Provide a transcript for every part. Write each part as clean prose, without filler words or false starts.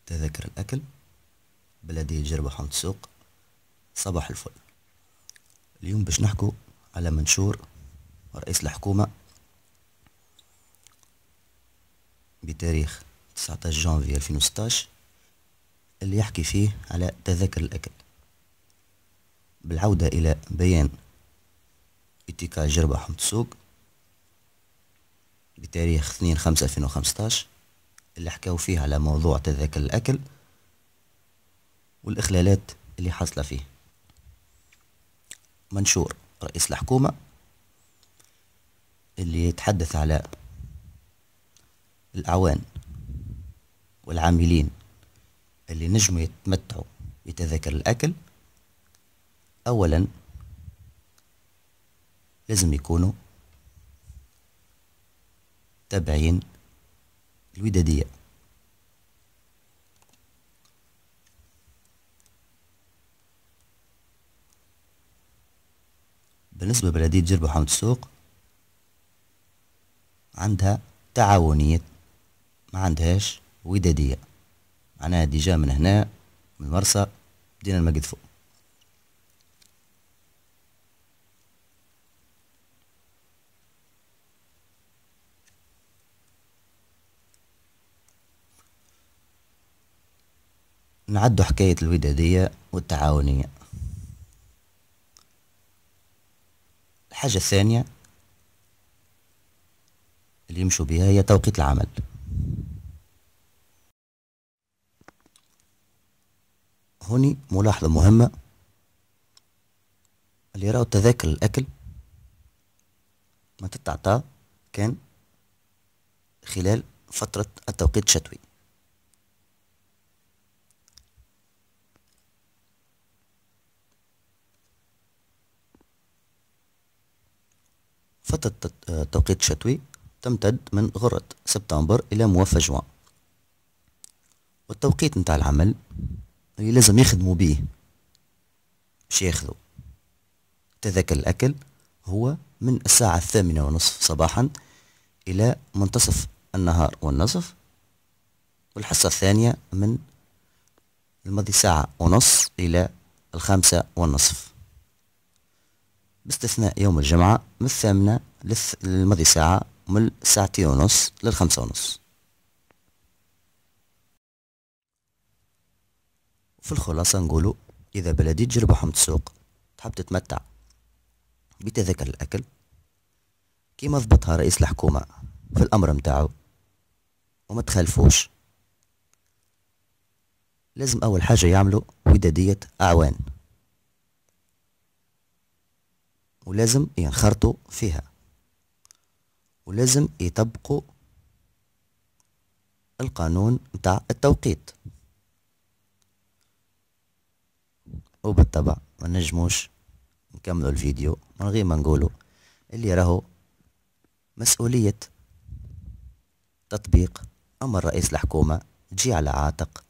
تذاكر الأكل بلدية جربة حمد السوق. صباح الفل. اليوم باش نحكو على منشور رئيس الحكومة بتاريخ 19 جانفي 2016 اللي يحكي فيه على تذاكر الأكل، بالعودة إلى بيان اتكا جربة حمد السوق بتاريخ 2/5/2015 اللي حكاو فيه على موضوع تذاكر الأكل والإخلالات اللي حاصلة فيه. منشور رئيس الحكومة اللي يتحدث على الأعوان والعاملين اللي نجموا يتمتعوا بتذاكر الأكل. أولا لازم يكونوا تابعين الودادية. بالنسبة بلدية جربة حمد السوق عندها تعاونية، ما عندهاش ودادية، معناها ديجا من هنا من مرسى بدينا المقدفو. نعدوا حكاية الودادية والتعاونية. الحاجة الثانية اللي يمشوا بها هي توقيت العمل. هوني ملاحظة مهمة، اللي يراو تذاكر الأكل ما تتعطى كان خلال فترة التوقيت الشتوي. فترة التوقيت الشتوي تمتد من غرة سبتمبر إلى موفى جوان، والتوقيت متاع العمل اللي لازم يخدموا بيه باش ياخذوا تذاكر الأكل هو من الساعة 8:30 صباحا إلى منتصف النهار والنصف، والحصة الثانية من الماضي 1:30 إلى 5:30، باستثناء يوم الجمعة من 8 للماضي ساعة، من 2:30 ل5:30. في الخلاصة نقولوا إذا بلدية جربة حمد السوق تحب تتمتع بتذاكر الأكل كيما ضبطها رئيس الحكومة في الأمر متاعو وما تخالفوش، لازم أول حاجة يعملوا ودادية أعوان، ولازم ينخرطوا فيها، ولازم يطبقوا القانون متاع التوقيت. وبالطبع ما نجموش نكملوا الفيديو من غير ما نقولوا اللي راهو مسؤولية تطبيق أمر رئيس الحكومة تجي على عاتق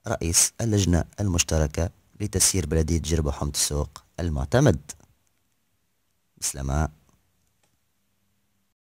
رئيس اللجنة المشتركة لتسيير بلدية جربة حمد السوق المعتمد. بسلامة.